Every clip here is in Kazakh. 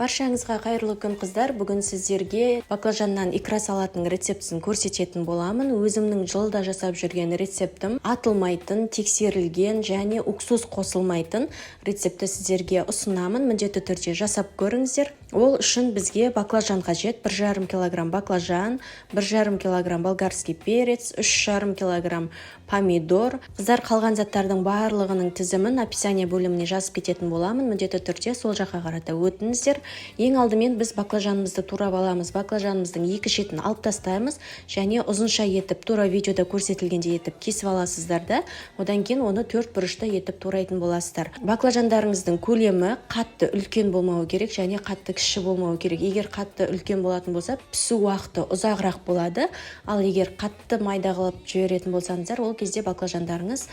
Баршаңызға қайырлы күн қыздар. Бүгін сіздерге баклажаннан икра салатының рецептісін көрсететін боламын. Өзімнің жылда жасап жүрген рецептім атылмайтын, тексерілген және уксус қосылмайтын рецепті сіздерге ұсынамын. Міндетті түрде жасап көріңіздер. Ол үшін бізге баклажан қажет. 1,5 кг баклажан, 1,5 кг болгарский перец, 3,5 кг помидор. Қыздар, қалған заттардың барлығының тізімін описание бөліміне жазып кететін боламын. Міндетті түрде сол жаққа қарата өтіңіздер. Ең алдымен біз баклажанымызды турап аламыз. Баклажанымыздың екі шетін алып тастаймыз және ұзынша етіп, тура видеода көрсетілгенде етіп кесіп аласыздар да. Одан кейін оны 4 бұрышта етіп турайтын боласыздар. Баклажандарыңыздың көлемі қатты үлкен болмауы керек және қатты кіші болмауы керек. Егер қатты үлкен болатын болса, пісу уақыты ұзағырақ болады. Ал егер қатты майда қылып жіберетін болсаңыздар, ол кезде баклажандарыңыз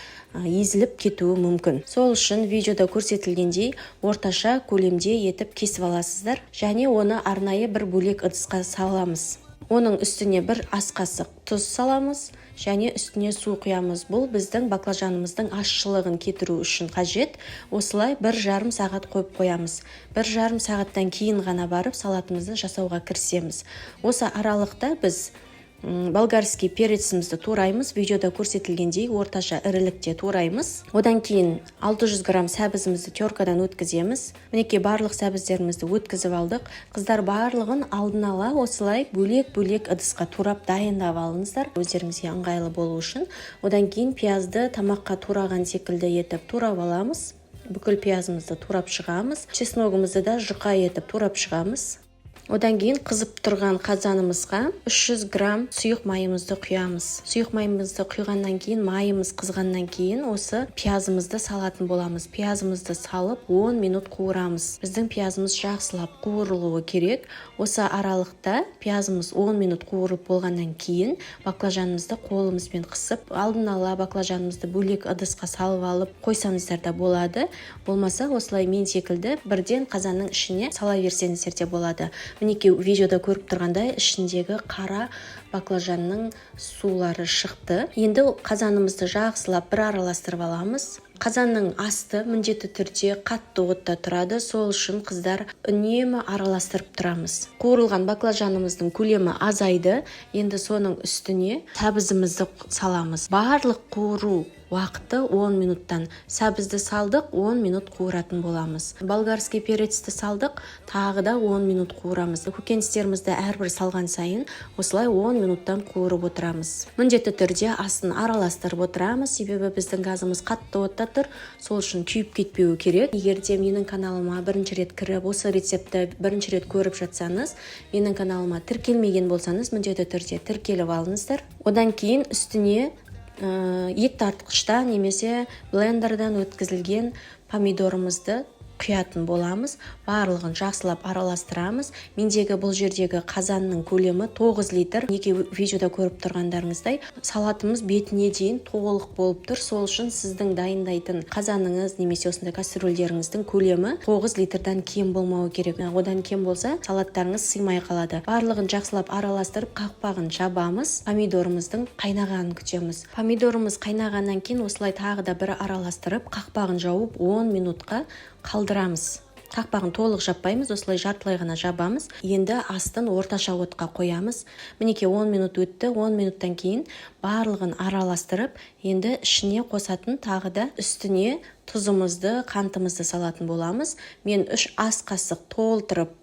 езіліп кетуі мүмкін. Сол үшін видеода көрсетілгендей орташа көлемде етіп кесіп аласыздар және оны арнайы бір бөлек ыдысқа саламыз. Оның үстіне бір ас қасық тұз саламыз және үстіне су құямыз. Бұл біздің баклажанымыздың ащылығын кетіру үшін қажет. Осылай 1,5 сағат қойып қоямыз. 1,5 сағаттан кейін ғана барып салатымызды жасауға кірісеміз. Осы аралықта біз болгарский перецімізді тураймыз. Видеода көрсетілгендей орташа ірілікте тураймыз. Одан кейін 600 грамм сәбізімізді теркадан өткіземіз. Мінекей барлық сәбіздерімізді өткізіп алдық. Қыздар, барлығын алдын ала осылай бөлек-бөлек ыдысқа турап дайындап алыңыздар, өздеріңізге ыңғайлы болу үшін. Одан кейін пиязды тамаққа тураған секілді етіп турап аламыз. Бүкіл пиязымызды турап шығамыз. Чесногымызды да жұқа етіп турап шығамыз. Одан кейін қызып тұрған қазанымызға 300 грамм сұйық майымызды құямыз. Сұйық майымызды құйғаннан кейін, майымыз қызғаннан кейін осы пиязымызды салатын боламыз. Пиязымызды салып 10 минут қуырамыз. Біздің пиязымыз жақсылап қуырылуы керек. Осы аралықта пиязымыз 10 минут қуырып болғаннан кейін баклажанымызды қолымызбен қысып, алдын ала баклажанымызды бөлек ыдысқа салып алып қойсаңыздар да болады. Болмаса осылай мен секілді бірден қазанның ішіне сала берсеңіздер де болады. Мінекей видеода көріп тұрғандай ішіндегі қара баклажанның сулары шықты. Енді қазанымызды жақсылап бір араластырып аламыз. Қазанның асты міндетті түрде қатты отта тұрады. Сол үшін қыздар үнемі араластырып тұрамыз. Қуырылған баклажанымыздың көлемі азайды. Енді соның үстіне сәбізімізді саламыз. Барлық қуыру уақыты 10 минуттан. Сәбізді салдық, 10 минут қуыратын боламыз. Болгарский перецті салдық, тағы да 10 минут қуырамыз. Көкөністерімізді әрбір салған сайын осылай 10 минуттан қуырып отырамыз. Міндетті түрде астын араластырып отырамыз, себебі біздің газымыз қатты отта тұр. Сол үшін күйіп кетпеуі керек. Егер де менің каналыма бірінші рет кіріп, осы рецепті бірінші рет көріп жатсаңыз, менің каналыма тіркелмеген болсаңыз, міндетті түрде тіркеліп алыңыздар. Одан кейін үстіне ет тартқышта немесе блендерден өткізілген помидорымызды құятын боламыз. Барлығын жақсылап араластырамыз. Мендегі бұл жердегі қазанның көлемі 9 литр. Неге видеода көріп тұрғандарыңыздай, салатымыз бетіне дейін толық болып тұр. Сол үшін сіздің дайындайтын қазаныңыз немесе осындай кастрөлдеріңіздің көлемі 9 литрдан кем болмауы керек. Одан кем болса, салаттарыңыз сыймай қалады. Барлығын жақсылап араластырып, қақпағын жабамыз. Помидорымыздың қайнағанын күтеміз. Помидорымыз қайнағаннан кейін осылай тағы да бір араластырып, қақпағын жауып 10 минутқа қалдырамыз. Қақпағын толық жаппаймыз, осылай жартылай ғана жабамыз. Енді астын орташа отқа қоямыз. Мінекей 10 минут өтті. 10 минуттан кейін барлығын араластырып, енді ішіне қосатын тағы да үстіне тұзымызды, қантымызды салатын боламыз. Мен 3 ас қасық толтырып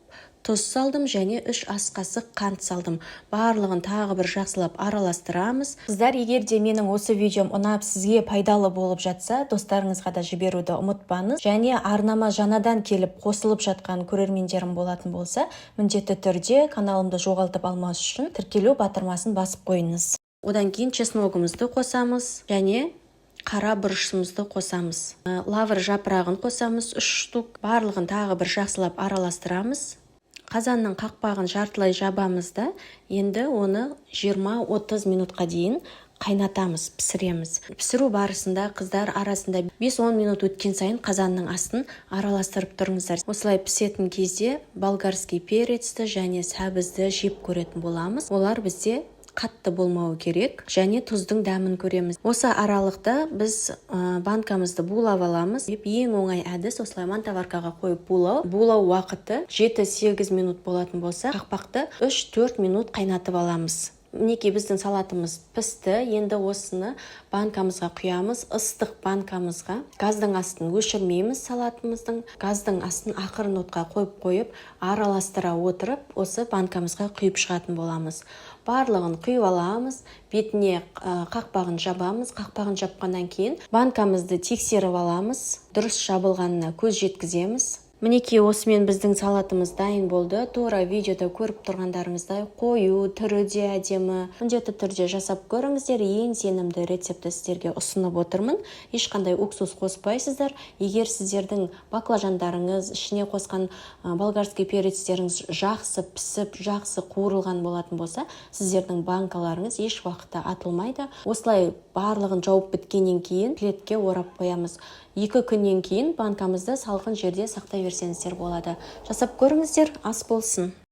тұз салдым және 3 ас қасық қант салдым. Барлығын тағы бір жақсылап араластырамыз. Қыздар, егер де менің осы видеом ұнап сізге пайдалы болып жатса, достарыңызға да жіберуді ұмытпаңыз. Және арнама жаңадан келіп қосылып жатқан көрермендерім болатын болса, міндетті түрде каналымды жоғалтып алмас үшін тіркелу батырмасын басып қойыңыз. Одан кейін чесногымызды қосамыз және қара бұрышымызды қосамыз. Лавр жапырағын қосамыз 3 штук. Барлығын тағы бір жақсылап араластырамыз. Қазанның қақпағын жартылай жабамыз да, енді оны 20-30 минутқа дейін қайнатамыз, пісіреміз. Пісіру барысында қыздар арасында 5-10 минут өткен сайын қазанның астын араластырып тұрыңыздар. Осылай пісетін кезде болгарский перецті және сәбізді жеп көретін боламыз. Олар бізде қатты болмауы керек, және тұздың дәмін көреміз. Осы аралықта біз банкамызды булап аламыз. Ең оңай әдіс осылай мантаваркаға қойып булау. Булау уақыты 7-8 минут болатын болса, қақпақты 3-4 минут қайнатып аламыз. Мінекей біздің салатымыз пісті. Енді осыны банкамызға құямыз. Ыстық банкамызға газдың астын өшірмейміз салатымыздың. Газдың астын ақырын отқа қойып араластыра отырып, осы банкамызға құйып шығатын боламыз. Барлығын құйып аламыз, бетіне қақпағын жабамыз. Қақпағын жапқаннан кейін банкамызды тексеріп аламыз. Дұрыс жабылғанына көз жеткіземіз. Мінекей осымен біздің салатымыз дайын болды. Тура видеода көріп тұрғандарыңыздай қою, түрі де әдемі. Міндетті түрде жасап көріңіздер. Ең сенімді рецепті сіздерге ұсынып отырмын. Ешқандай уксус қоспайсыздар. Егер сіздердің баклажандарыңыз, ішіне қосқан болгарский перецтеріңіз жақсы пісіп, жақсы қуырылған болатын болса, сіздердің банкаларыңыз еш уақытта атылмайды. Осылай барлығын жауып біткеннен кейін плетке орап қоямыз. 2 күннен кейін банкамызды салқын жерде сақтай берсеңіздер болады. Жасап көріңіздер, ас болсын.